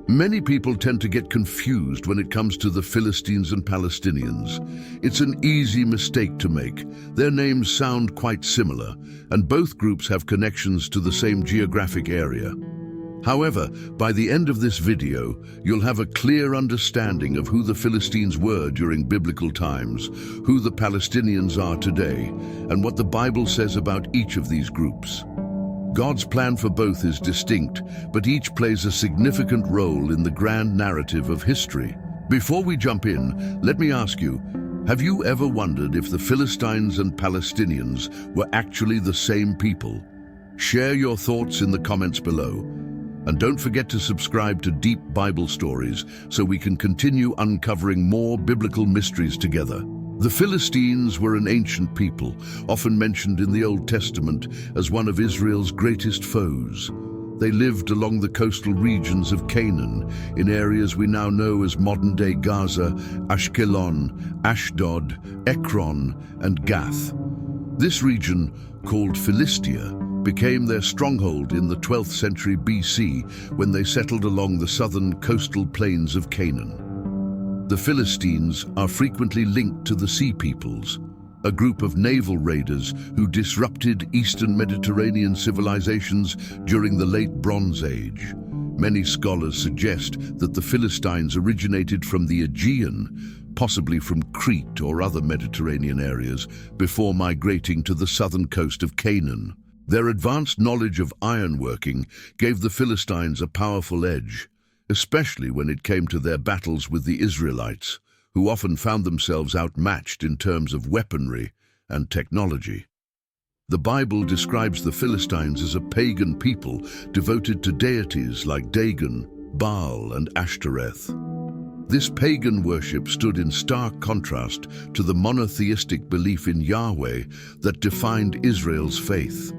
Many people tend to get confused when it comes to the Philistines and Palestinians. It's an easy mistake to make. Their names sound quite similar, and both groups have connections to the same geographic area. However, by the end of this video, you'll have a clear understanding of who the Philistines were during biblical times, who the Palestinians are today, and what the Bible says about each of these groups. God's plan for both is distinct, but each plays a significant role in the grand narrative of history. Before we jump in, let me ask you, have you ever wondered if the Philistines and Palestinians were actually the same people? Share your thoughts in the comments below. And don't forget to subscribe to Deep Bible Stories so we can continue uncovering more biblical mysteries together. The Philistines were an ancient people, often mentioned in the Old Testament as one of Israel's greatest foes. They lived along the coastal regions of Canaan, in areas we now know as modern-day Gaza, Ashkelon, Ashdod, Ekron, and Gath. This region, called Philistia, became their stronghold in the 12th century BC when they settled along the southern coastal plains of Canaan. The Philistines are frequently linked to the Sea Peoples, a group of naval raiders who disrupted Eastern Mediterranean civilizations during the Late Bronze Age. Many scholars suggest that the Philistines originated from the Aegean, possibly from Crete or other Mediterranean areas, before migrating to the southern coast of Canaan. Their advanced knowledge of ironworking gave the Philistines a powerful edge, especially when it came to their battles with the Israelites, who often found themselves outmatched in terms of weaponry and technology. The Bible describes the Philistines as a pagan people devoted to deities like Dagon, Baal, and Ashtoreth. This pagan worship stood in stark contrast to the monotheistic belief in Yahweh that defined Israel's faith.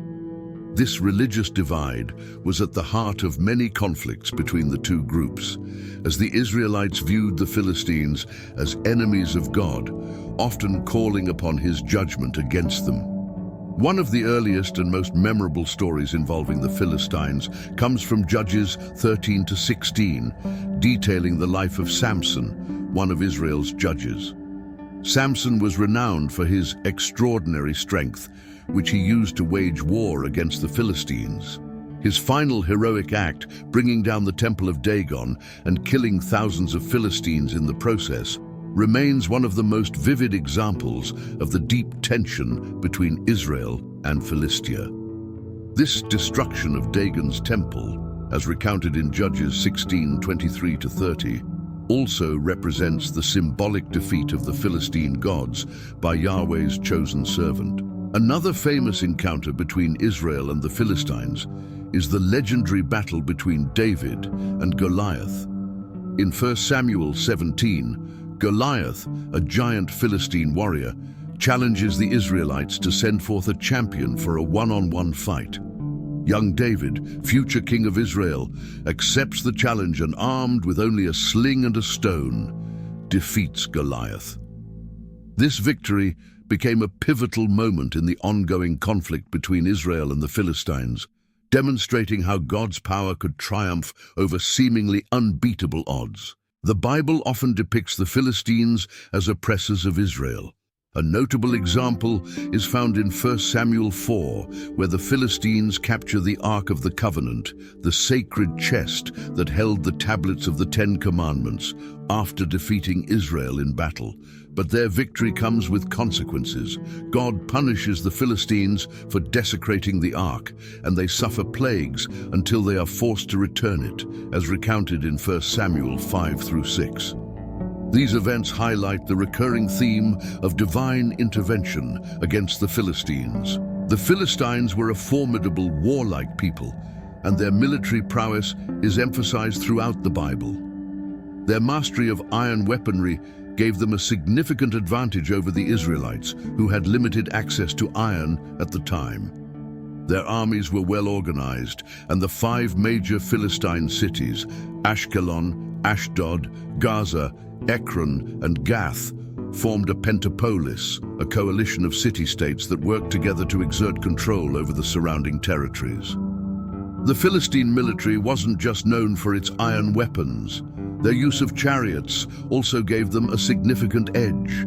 This religious divide was at the heart of many conflicts between the two groups, as the Israelites viewed the Philistines as enemies of God, often calling upon his judgment against them. One of the earliest and most memorable stories involving the Philistines comes from Judges 13-16, detailing the life of Samson, one of Israel's judges. Samson was renowned for his extraordinary strength, which he used to wage war against the Philistines. His final heroic act, bringing down the temple of Dagon and killing thousands of Philistines in the process, remains one of the most vivid examples of the deep tension between Israel and Philistia. This destruction of Dagon's temple, as recounted in Judges 16:23-30, also represents the symbolic defeat of the Philistine gods by Yahweh's chosen servant. Another famous encounter between Israel and the Philistines is the legendary battle between David and Goliath. In 1 Samuel 17, Goliath, a giant Philistine warrior, challenges the Israelites to send forth a champion for a one-on-one fight. Young David, future king of Israel, accepts the challenge and, armed with only a sling and a stone, defeats Goliath. This victory became a pivotal moment in the ongoing conflict between Israel and the Philistines, demonstrating how God's power could triumph over seemingly unbeatable odds. The Bible often depicts the Philistines as oppressors of Israel. A notable example is found in 1 Samuel 4, where the Philistines capture the Ark of the Covenant, the sacred chest that held the tablets of the Ten Commandments, after defeating Israel in battle. But their victory comes with consequences. God punishes the Philistines for desecrating the Ark, and they suffer plagues until they are forced to return it, as recounted in 1 Samuel 5-6. These events highlight the recurring theme of divine intervention against the Philistines. The Philistines were a formidable, warlike people, and their military prowess is emphasized throughout the Bible. Their mastery of iron weaponry gave them a significant advantage over the Israelites, who had limited access to iron at the time. Their armies were well organized, and the 5 major Philistine cities, Ashkelon, Ashdod, Gaza, Ekron, and Gath, formed a pentapolis, a coalition of city-states that worked together to exert control over the surrounding territories. The Philistine military wasn't just known for its iron weapons. Their use of chariots also gave them a significant edge.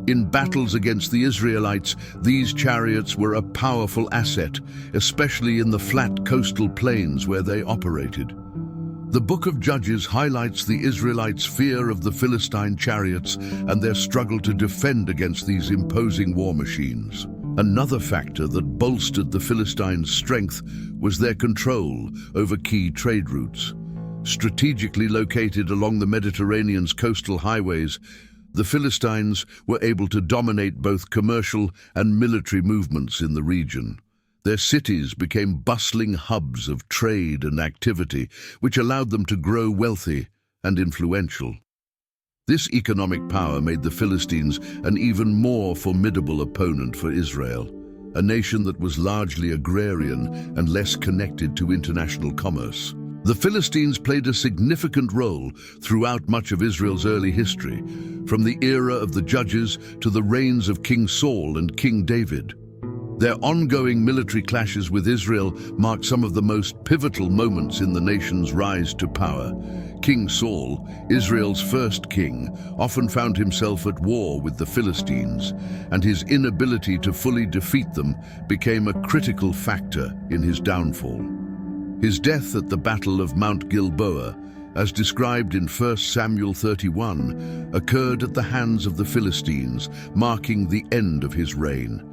In battles against the Israelites, these chariots were a powerful asset, especially in the flat coastal plains where they operated. The Book of Judges highlights the Israelites' fear of the Philistine chariots and their struggle to defend against these imposing war machines. Another factor that bolstered the Philistines' strength was their control over key trade routes. Strategically located along the Mediterranean's coastal highways, the Philistines were able to dominate both commercial and military movements in the region. Their cities became bustling hubs of trade and activity, which allowed them to grow wealthy and influential. This economic power made the Philistines an even more formidable opponent for Israel, a nation that was largely agrarian and less connected to international commerce. The Philistines played a significant role throughout much of Israel's early history, from the era of the Judges to the reigns of King Saul and King David. Their ongoing military clashes with Israel mark some of the most pivotal moments in the nation's rise to power. King Saul, Israel's first king, often found himself at war with the Philistines, and his inability to fully defeat them became a critical factor in his downfall. His death at the Battle of Mount Gilboa, as described in 1 Samuel 31, occurred at the hands of the Philistines, marking the end of his reign.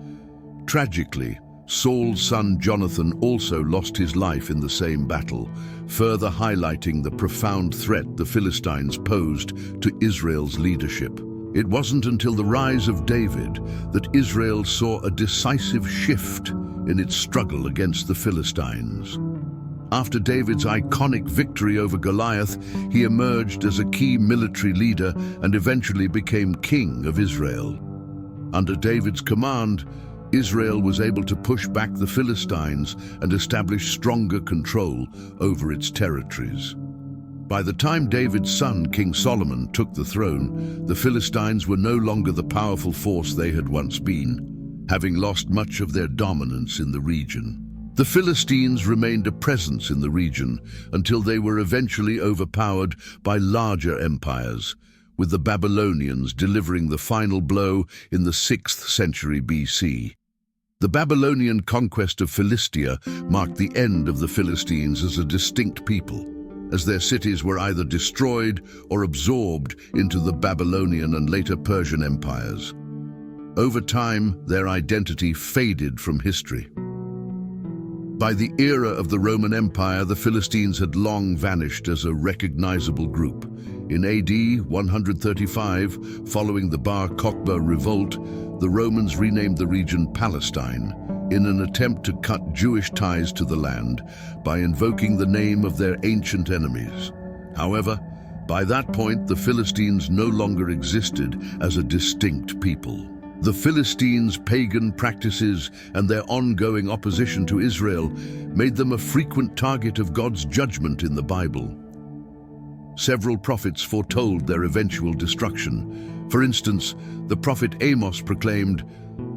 Tragically, Saul's son Jonathan also lost his life in the same battle, further highlighting the profound threat the Philistines posed to Israel's leadership. It wasn't until the rise of David that Israel saw a decisive shift in its struggle against the Philistines. After David's iconic victory over Goliath, he emerged as a key military leader and eventually became king of Israel. Under David's command, Israel was able to push back the Philistines and establish stronger control over its territories. By the time David's son, King Solomon, took the throne, the Philistines were no longer the powerful force they had once been, having lost much of their dominance in the region. The Philistines remained a presence in the region until they were eventually overpowered by larger empires, with the Babylonians delivering the final blow in the 6th century BC. The Babylonian conquest of Philistia marked the end of the Philistines as a distinct people, as their cities were either destroyed or absorbed into the Babylonian and later Persian empires. Over time, their identity faded from history. By the era of the Roman Empire, the Philistines had long vanished as a recognizable group. In AD 135, following the Bar Kokhba revolt, the Romans renamed the region Palestine in an attempt to cut Jewish ties to the land by invoking the name of their ancient enemies. However, by that point, the Philistines no longer existed as a distinct people. The Philistines' pagan practices and their ongoing opposition to Israel made them a frequent target of God's judgment in the Bible. Several prophets foretold their eventual destruction. For instance, the prophet Amos proclaimed,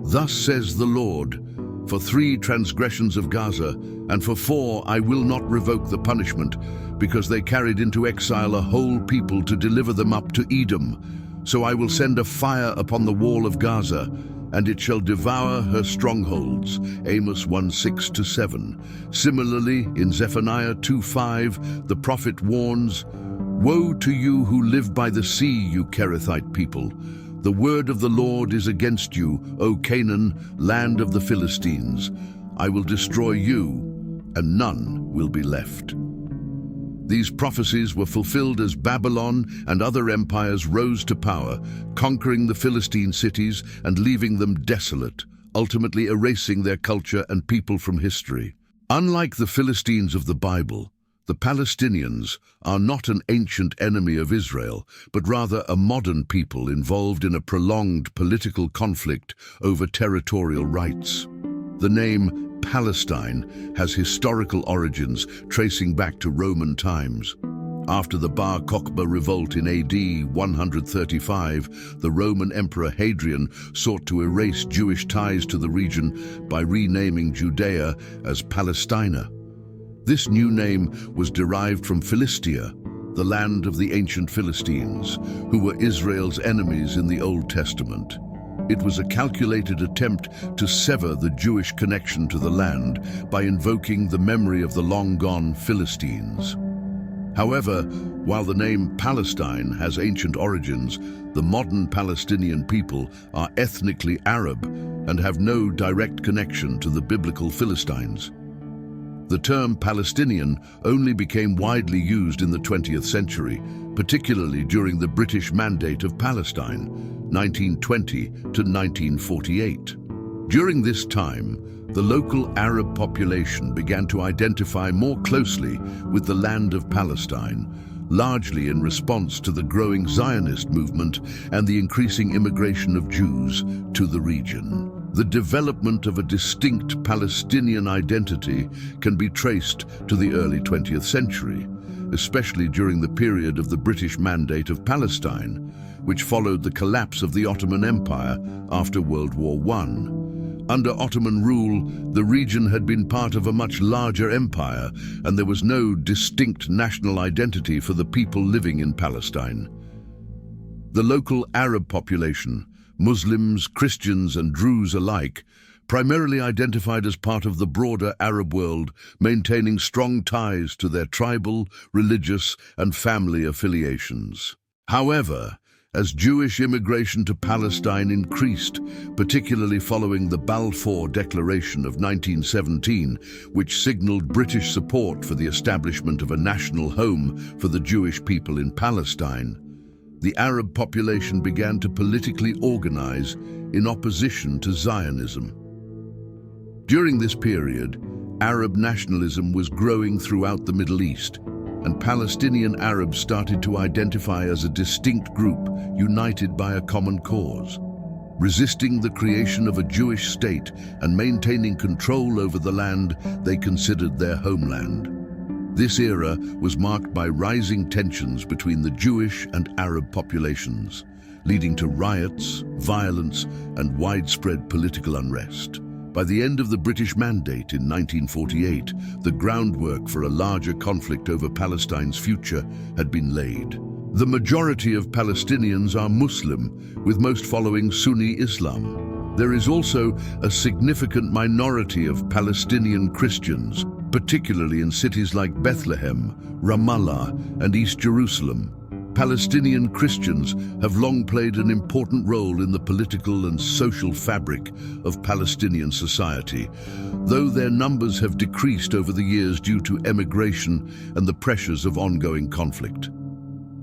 "Thus says the Lord, for 3 transgressions of Gaza, and for 4 I will not revoke the punishment, because they carried into exile a whole people to deliver them up to Edom. So I will send a fire upon the wall of Gaza, and it shall devour her strongholds." Amos 1:6-7. Similarly, in Zephaniah 2:5, the prophet warns, "Woe to you who live by the sea, you Kerethite people! The word of the Lord is against you, O Canaan, land of the Philistines. I will destroy you, and none will be left." These prophecies were fulfilled as Babylon and other empires rose to power, conquering the Philistine cities and leaving them desolate, ultimately erasing their culture and people from history. Unlike the Philistines of the Bible, the Palestinians are not an ancient enemy of Israel, but rather a modern people involved in a prolonged political conflict over territorial rights. The name Palestine has historical origins tracing back to Roman times. After the Bar Kokhba revolt in AD 135, the Roman Emperor Hadrian sought to erase Jewish ties to the region by renaming Judea as Palestina. This new name was derived from Philistia, the land of the ancient Philistines, who were Israel's enemies in the Old Testament. It was a calculated attempt to sever the Jewish connection to the land by invoking the memory of the long-gone Philistines. However, while the name Palestine has ancient origins, the modern Palestinian people are ethnically Arab and have no direct connection to the biblical Philistines. The term Palestinian only became widely used in the 20th century, particularly during the British Mandate of Palestine, 1920 to 1948. During this time, the local Arab population began to identify more closely with the land of Palestine, largely in response to the growing Zionist movement and the increasing immigration of Jews to the region. The development of a distinct Palestinian identity can be traced to the early 20th century, especially during the period of the British Mandate of Palestine, which followed the collapse of the Ottoman Empire after World War I. Under Ottoman rule, the region had been part of a much larger empire, and there was no distinct national identity for the people living in Palestine. The local Arab population, Muslims, Christians, and Druze alike, primarily identified as part of the broader Arab world, maintaining strong ties to their tribal, religious, and family affiliations. However, as Jewish immigration to Palestine increased, particularly following the Balfour Declaration of 1917, which signaled British support for the establishment of a national home for the Jewish people in Palestine, the Arab population began to politically organize in opposition to Zionism. During this period, Arab nationalism was growing throughout the Middle East, and Palestinian Arabs started to identify as a distinct group united by a common cause. Resisting the creation of a Jewish state and maintaining control over the land they considered their homeland. This era was marked by rising tensions between the Jewish and Arab populations, leading to riots, violence, and widespread political unrest. By the end of the British Mandate in 1948, the groundwork for a larger conflict over Palestine's future had been laid. The majority of Palestinians are Muslim, with most following Sunni Islam. There is also a significant minority of Palestinian Christians, particularly in cities like Bethlehem, Ramallah, and East Jerusalem. Palestinian Christians have long played an important role in the political and social fabric of Palestinian society, though their numbers have decreased over the years due to emigration and the pressures of ongoing conflict.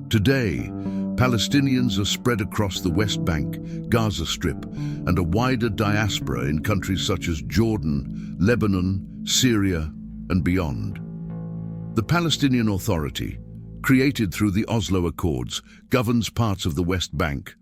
Today, Palestinians are spread across the West Bank, Gaza Strip, and a wider diaspora in countries such as Jordan, Lebanon, Syria, and beyond. The Palestinian Authority, created through the Oslo Accords, governs parts of the West Bank,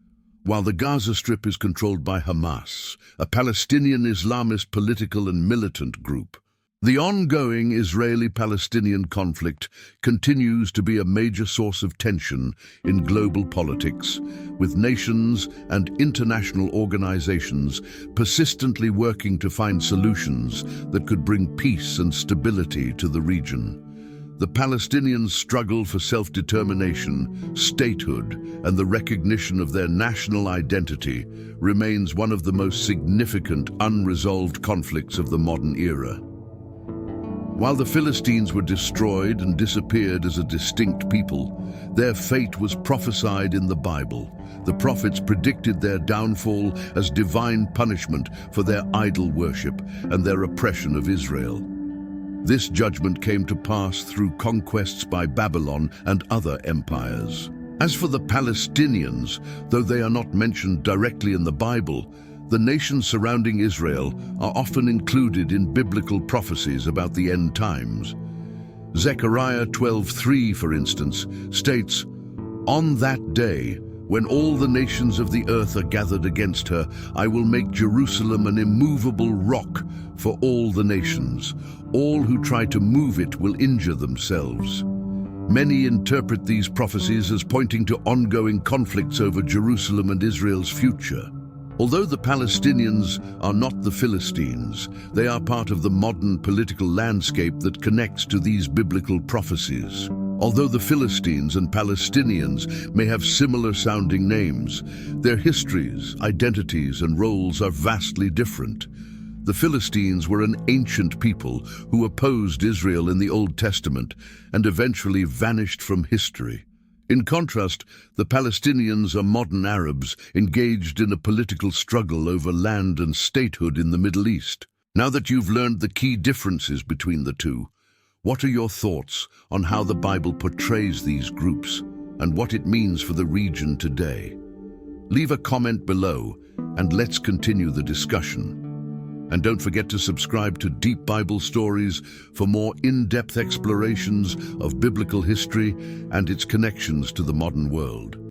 while the Gaza Strip is controlled by Hamas, a Palestinian Islamist political and militant group. The ongoing Israeli-Palestinian conflict continues to be a major source of tension in global politics, with nations and international organizations persistently working to find solutions that could bring peace and stability to the region. The Palestinians' struggle for self-determination, statehood, and the recognition of their national identity remains one of the most significant unresolved conflicts of the modern era. While the Philistines were destroyed and disappeared as a distinct people, their fate was prophesied in the Bible. The prophets predicted their downfall as divine punishment for their idol worship and their oppression of Israel. This judgment came to pass through conquests by Babylon and other empires. As for the Palestinians, though they are not mentioned directly in the Bible, the nations surrounding Israel are often included in biblical prophecies about the end times. Zechariah 12:3, for instance, states, "On that day, when all the nations of the earth are gathered against her, I will make Jerusalem an immovable rock for all the nations. All who try to move it will injure themselves." Many interpret these prophecies as pointing to ongoing conflicts over Jerusalem and Israel's future. Although the Palestinians are not the Philistines, they are part of the modern political landscape that connects to these biblical prophecies. Although the Philistines and Palestinians may have similar-sounding names, their histories, identities, and roles are vastly different. The Philistines were an ancient people who opposed Israel in the Old Testament and eventually vanished from history. In contrast, the Palestinians are modern Arabs engaged in a political struggle over land and statehood in the Middle East. Now that you've learned the key differences between the two, what are your thoughts on how the Bible portrays these groups and what it means for the region today? Leave a comment below and let's continue the discussion. And don't forget to subscribe to Deep Bible Stories for more in-depth explorations of biblical history and its connections to the modern world.